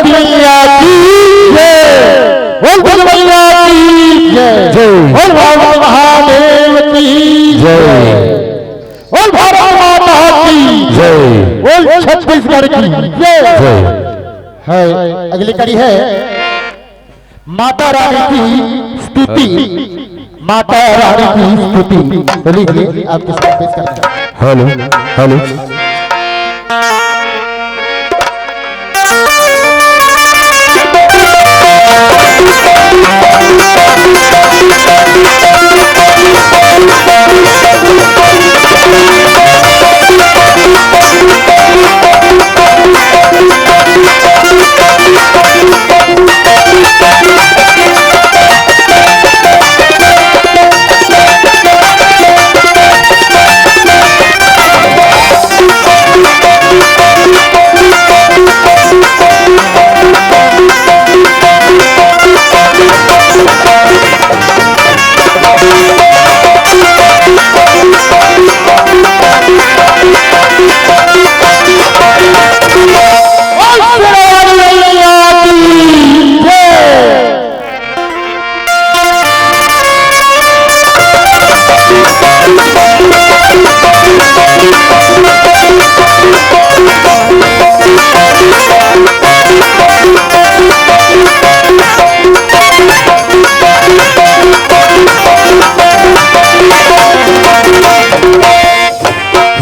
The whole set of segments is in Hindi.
मैया की जय, बोल मैया की जय, बोल महादेव की जय, बोल भारत माता की जय, बोल छत्तीसगढ़ की जय। है अगली कड़ी है माता रानी की स्तुति, माता रानी की स्तुति। बोलिए आप किसको पेश करते हैं? हेलो हेलो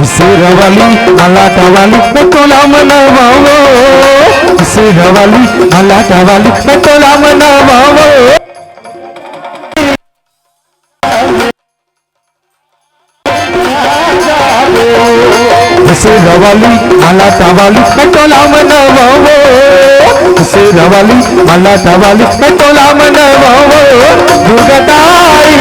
शेरवाली मलाटावाली टोला मनावाओ, शेरवाली मलाटावाली टोला मनावाओ। शेरवाली मलाटावाली टोला मनावाओ, शेरवाली मलाटावाली टोला मनावाओ। दुर्गताई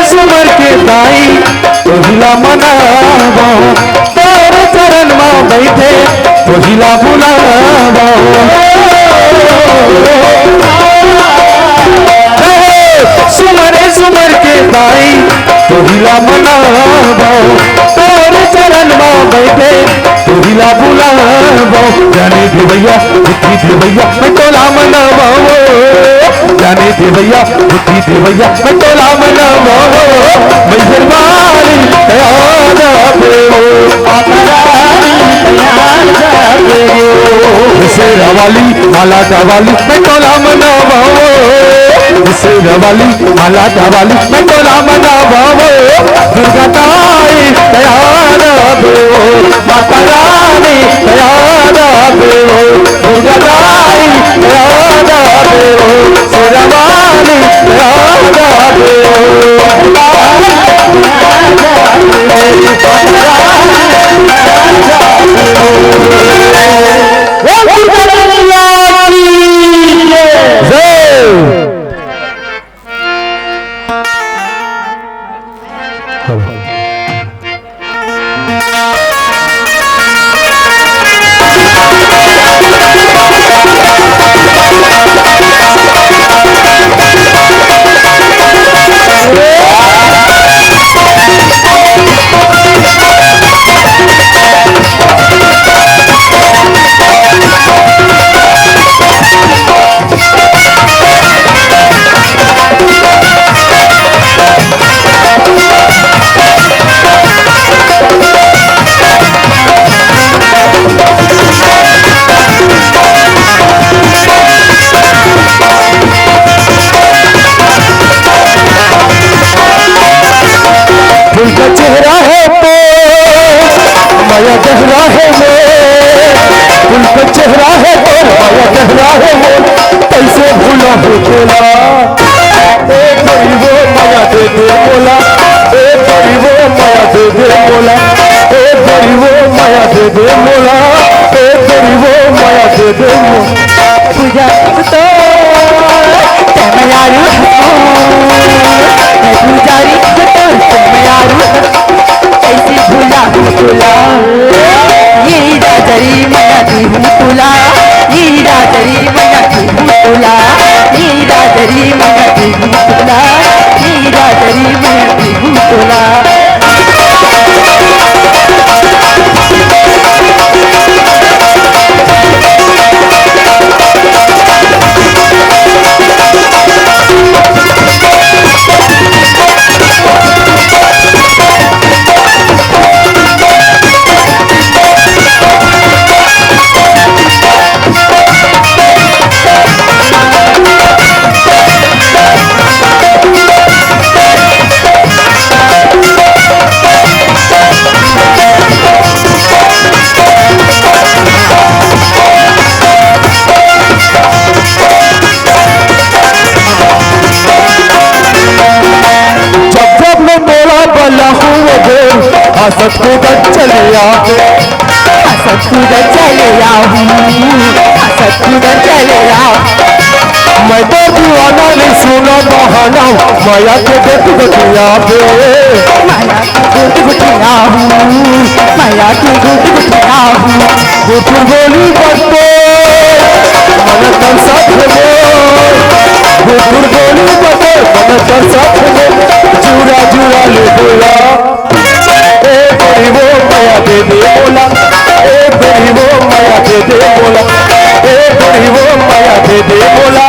सुमर के दाई तोहिला मनावा, तोर चरण में बैठे तोहिला बुलावा। सुमर के दाई तोहिला मनावा, तोर चरण में बैठे तोहिला बुलावा। जाने दे भैया बुद्धि दे भैया मैं टोला मनावाओ, जाने दे भैया बुद्धि दे भैया मैं टोला मनावाओ। मेहरबानी दयाल शेरवाली मलाटावाली मैं टोला मनावाओ, शेरवाली मलाटावाली मैं टोला मनावाओ। दुर्गताई दयाल माता रानी दयाल दुर्गताई दयाल शेरवाली माया गहरा है वो, उनका चेहरा है वो, माया गहरा है वो, कैसे भूला हो बोला। एक बड़ी वो माया दे दे बोला, एक बड़ी वो माया दे दे बोला, एक बड़ी वो माया दे दे बोला, एक बड़ी वो माया दे दे बोला। पूजा तो हंसत कूदत चले आवे हंसत कूदत चले आऊं हंसत कूदत चले आऊं मैं तो दीवाना नहीं सुना बहाना माया के देख गठिया पे माया की गुट गुटिया हूँ माया की गुट गुटिया हूँ गुट गोली बरतो मन तन साथ में गुट गोली बरतो मन तन साथ में चूरा चूरा ले बोला ए बड़ी वो माया दे दे बोला ए बड़ी वो माया दे दे बोला ए बड़ी वो माया दे दे बोला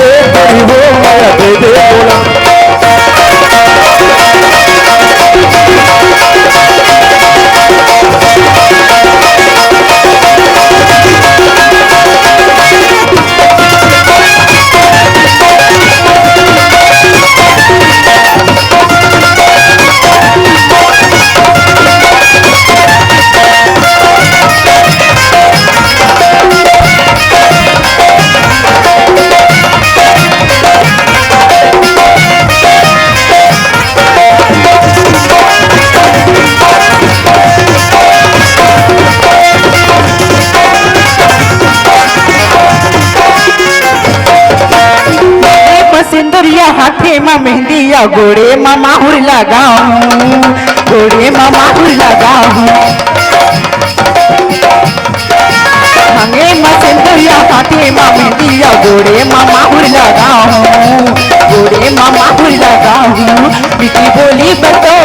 ए बड़ी वो माया दे दे बोला सिंदूरिया हाथे में मेहंदिया गोड़े में माहुर लगाऊं गोड़े में माहुर लगाऊं हंगे में सिंदूरिया हाथे में मेहंदिया गोड़े में माहुर लगाऊं गोड़े में माहुर लगाऊं मीठी बोली बतो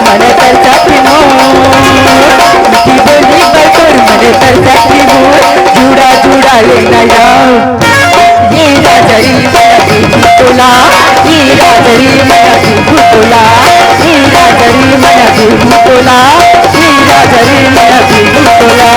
मन तरसा पिनो मीठी बोली बतो मन तरसा पिनो जुड़ा जुड़ा लेना यार ये राजरी मना भूतोला ये राजरी मना भूतोला ये राजरी मना भूतोला ये राजरी मना भूतोला